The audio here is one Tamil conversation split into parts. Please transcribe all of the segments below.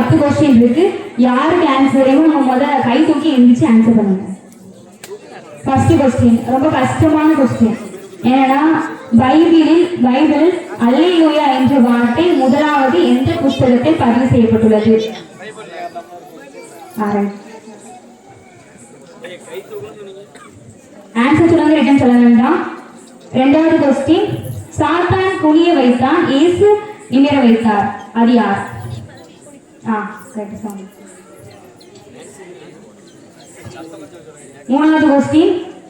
10 क्वेश्चन இருக்கு. யாருக்கு ஆன்சர் வேணும் நம்ம முதல்ல கை தூக்கி எந்திரிச்சு ஆன்சர் பண்ணுங்க. ஃபர்ஸ்ட் क्वेश्चन ரொம்ப கஷ்டமான क्वेश्चन. ஏன்னா பைபிள் அல்லேலூயா என்ற வார்த்தை முதலாவது எந்த புத்தகத்தில் பதிவு செய்யப்பட்டுள்ளது? ஆன்சர் சொல்லுங்க, ரிட்டன் சொல்ல வேண்டாம். இரண்டாவது क्वेश्चन, சாத்தான் குனிய வைத்தான், இயேசு நிமிர வைத்தார், அது யார்? மூணாவது क्वेश्चन,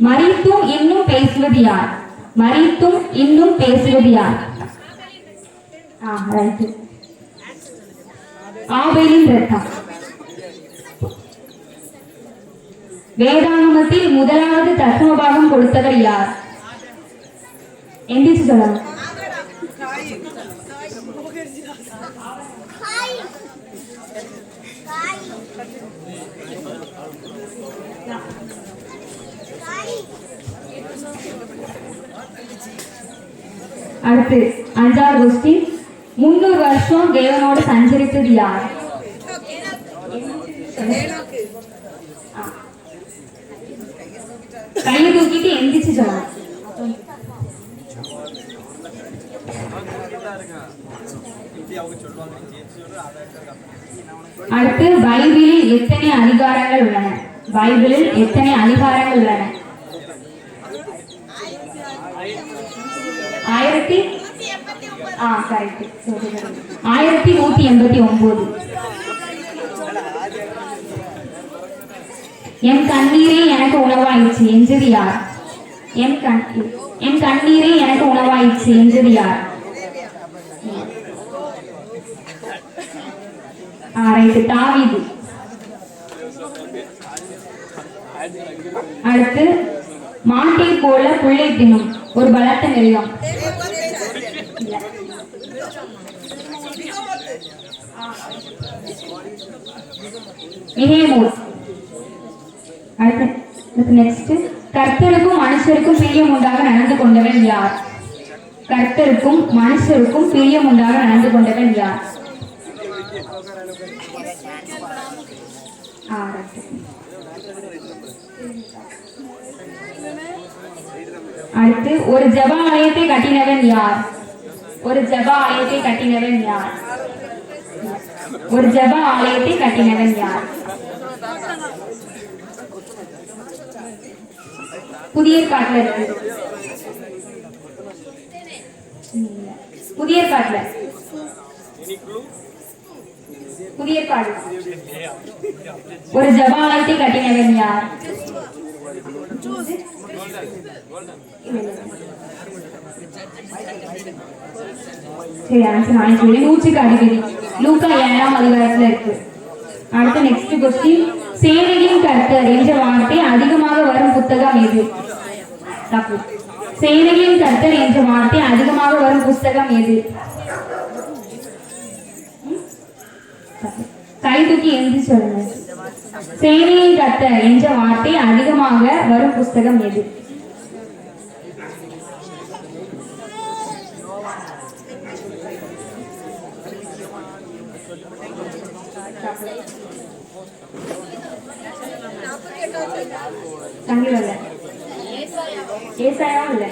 மரித்தும் இன்னும் பேசுவது யார்? மரித்தும் இன்னும் பேசுவது யார்? ரைட், ஆபேலின் இரத்தம். வேதாகமத்தில் முதலாவது தசமபாகம் கொடுத்தவர் யார்? எந்திரிச்சு சொல்லலாம். அடுத்து 5வது क्वेश्चन, 300 வருஷம் தேவனோடு சஞ்சரித்தது யார்? கையை தூக்கிட்டு எந்திரிச்சு சொல்லலாம். அடுத்து பைபிளில் எத்தனை அதிகாரங்கள் உள்ளன? பைபிளில் எத்தனை அதிகாரங்கள் உள்ளன? 1189. என் கண்ணீரே எனக்கு உணவாயிடுச்சு என்றது யார்? என் கண்ணீரே எனக்கு உணவாயிடுச்சு என்றது யார்? தாவீது. அடுத்து, மாட்டை போல புள்ளை தின்னும் ஒரு பலத்த மிருகம். நெக்ஸ்ட், கர்த்தருக்கும் மனுஷருக்கும் பிரியம் உண்டாக நடந்து கொண்டவன் யார்? கர்த்தருக்கும் மனுஷருக்கும் பிரியம் உண்டாக நடந்து கொண்டவன் யார்? அடுத்து, ஒரு ஜெப ஆலயத்தை கட்டினவன் யார்? ஒரு ஜெப ஆலயத்தை கட்டினவன் யார்? ஒரு ஜெப ஆலயத்தை கட்டினவன் யார்? புதிய ஏற்பாட்டுல இருக்கு. புதிய ஏற்பாட்டுல புதிய ஏற்பாடு. ஒரு ஜெப ஆலயத்தை கட்டினவன் யார்? சரி, ஆன்சர் நான் சொல்லி நூற்றுக்கு அதிபதி லூக்கா 7ஆம் அதிகாரத்துல இருக்கு. அடுத்து நெக்ஸ்ட் क्वेश्चन, சேனையின் கர்த்தர் என்ற வார்த்தை அதிகமாக வரும் புத்தகம் எது? தப்பு. சேனையின் கர்த்தர் என்ற வார்த்தை அதிகமாக வரும் புத்தகம் எது? கை தூக்கி எழுதி சொல்லுங்க. சேனையின் கர்த்தர் என்ற வார்த்தை அதிகமாக வரும் புத்தகம் எது? தங்கி வரல. ஏசாயா இல்ல.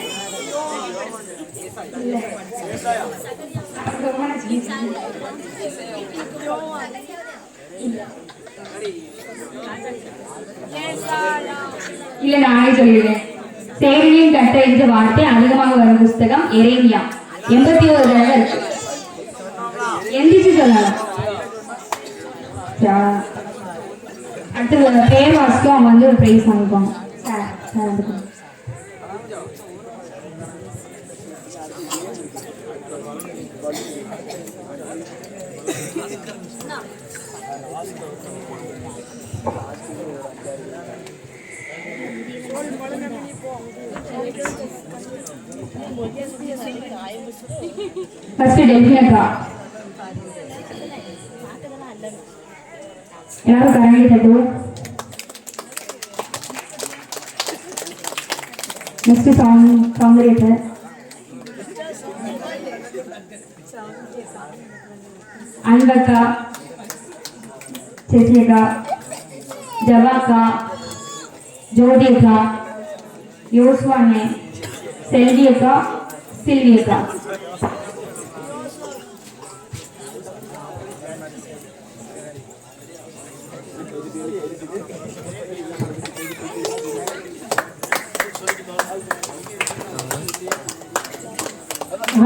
இல்ல. இல்ல, நானே சொல்லிடுறேன். சேனையின் கர்த்தர் என்ற வார்த்தை அதிகமாக வரும் புஸ்தகம் எரேமியா. 81 தடவை இருக்கு. எந்திரிச்சு சொல்லலாம். அடுத்து பேர் வாசிக்கும் அவங்க வந்து ஒரு பிரைஸ் வாங்கிப்பாங்க. ஃபர்ஸ்ட் டெஃபினட்டா எல்லாரும் கரண்டி தட்டுவோம். நெக்ஸ்ட் சௌந்தரியத்தை அன்பக்கா சசியக்கா, ஜவாக்கா, ஜோதியக்கா, யோசுவானே, செல்வியக்கா, சில்வியக்கா.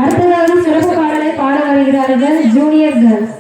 அடுத்ததாக சிறப்பு பாடலை பாட வருகிறார்கள் ஜூனியர் கேர்ள்ஸ்.